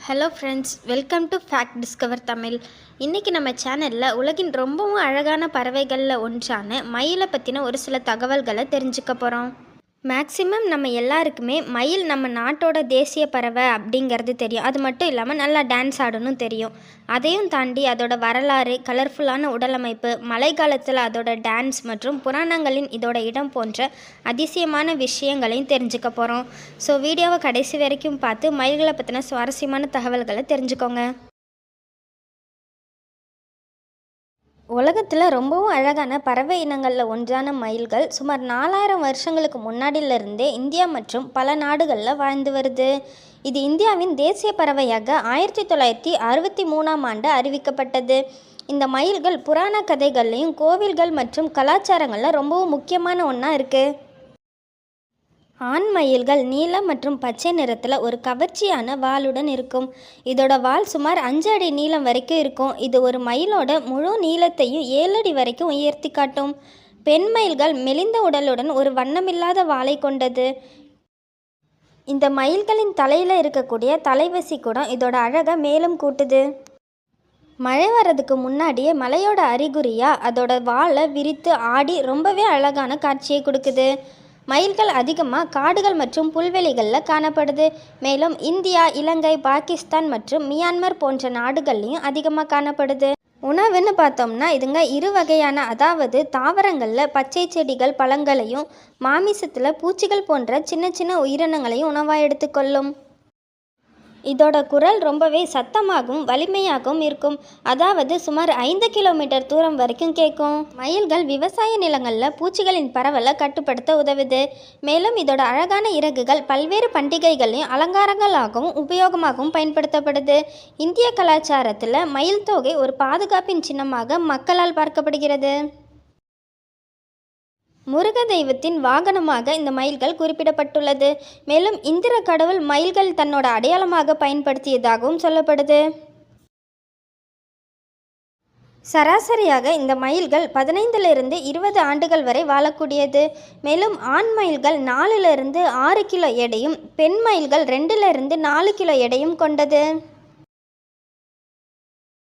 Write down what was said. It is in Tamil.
Hello friends, welcome to fact discover Tamil. இன்றைக்கி நம்ம சேனலில் உலகின் ரொம்பவும் அழகான பறவைகளில் ஒன்றான மயிலை பற்றின ஒரு சில தகவல்களை தெரிஞ்சுக்க போகிறோம். மேக்ஸிமம் நம்ம எல்லாருக்குமே மயில் நம்ம நாட்டோட தேசிய பறவை அப்படிங்கிறது தெரியும். அது மட்டும் இல்லாமல் நல்லா டான்ஸ் ஆடணும் தெரியும். அதையும் தாண்டி அதோட வரலாறு, கலர்ஃபுல்லான உடலமைப்பு, மழை காலத்தில் அதோட டான்ஸ் மற்றும் புராணங்களின் இதோட இடம் போன்ற அதிசயமான விஷயங்களையும் தெரிஞ்சுக்க போகிறோம். ஸோ வீடியோவை கடைசி வரைக்கும் பார்த்து மயில்களை பற்றின சுவாரஸ்யமான தகவல்களை தெரிஞ்சுக்கோங்க. உலகத்தில் ரொம்பவும் அழகான பறவை இனங்களில் ஒன்றான மயில்கள் சுமார் 4000 வருஷங்களுக்கு முன்னாடியிலிருந்தே இந்தியா மற்றும் பல நாடுகளில் வாழ்ந்து வருது. இது இந்தியாவின் தேசிய பறவையாக 1963ஆம் ஆண்டு அறிவிக்கப்பட்டது. இந்த மயில்கள் புராண கதைகள்லையும் கோவில்கள் மற்றும் கலாச்சாரங்களில் ரொம்பவும் முக்கியமான ஒன்றா இருக்குது. ஆண் மயில்கள் நீலம் மற்றும் பச்சை நிறத்தில் ஒரு கவர்ச்சியான வாலுடன் இருக்கும். இதோட வால் சுமார் 5 அடி நீளம் வரைக்கும் இருக்கும். இது ஒரு மயிலோட முழு நீளத்தையும் 7 அடி வரைக்கும் உயர்த்தி காட்டும். பெண் மயில்கள் மெலிந்த உடலுடன் ஒரு வண்ணமில்லாத வாலை கொண்டது. இந்த மயில்களின் தலையில் இருக்கக்கூடிய தலைவசி கூட இதோட அழகை மேலும் கூட்டுது. மழை வர்றதுக்கு முன்னாடியே மலையோட அறிகுறியாக அதோட வாலை விரித்து ஆடி ரொம்பவே அழகான காட்சியை கொடுக்குது. மயில்கள் அதிகமாக காடுகள் மற்றும் புல்வெளிகளில் காணப்படுது. மேலும் இந்தியா, இலங்கை, பாகிஸ்தான் மற்றும் மியான்மர் போன்ற நாடுகள்லையும் அதிகமாக காணப்படுது. உணவுன்னு பார்த்தோம்னா இதுங்க இரு வகையான, அதாவது தாவரங்களில் பச்சை செடிகள் பழங்களையும் மாமிசத்தில் பூச்சிகள் போன்ற சின்ன சின்ன உயிரினங்களையும் உணவாக எடுத்துக்கொள்ளும். இதோட குரல் ரொம்பவே சத்தமாகவும் வலிமையாகவும் இருக்கும். அதாவது சுமார் 5 கிலோமீட்டர் தூரம் வரைக்கும் கேட்கும். மயில்கள் விவசாய நிலங்களில் பூச்சிகளின் பரவலை கட்டுப்படுத்த உதவுது. மேலும் இதோட அழகான இறகுகள் பல்வேறு பண்டிகைகளையும் அலங்காரங்களாகவும் உபயோகமாகவும் பயன்படுத்தப்படுது. இந்திய கலாச்சாரத்தில் மயில் தோகை ஒரு பாதுகாப்பின் சின்னமாக மக்களால் பார்க்கப்படுகிறது. முருக தெய்வத்தின் வாகனமாக இந்த மயில்கள் குறிப்பிடப்பட்டுள்ளது. மேலும் இந்திர கடவுள் மயில்கள் தன்னோட அடையாளமாக பயன்படுத்தியதாகவும் சொல்லப்படுது. சராசரியாக இந்த மயில்கள் 15 to 20 ஆண்டுகள் வரை வாழக்கூடியது. மேலும் ஆண் மயில்கள் 4 to 6 கிலோ எடையும், பெண் மயில்கள் 2 to 4 கிலோ எடையும் கொண்டது.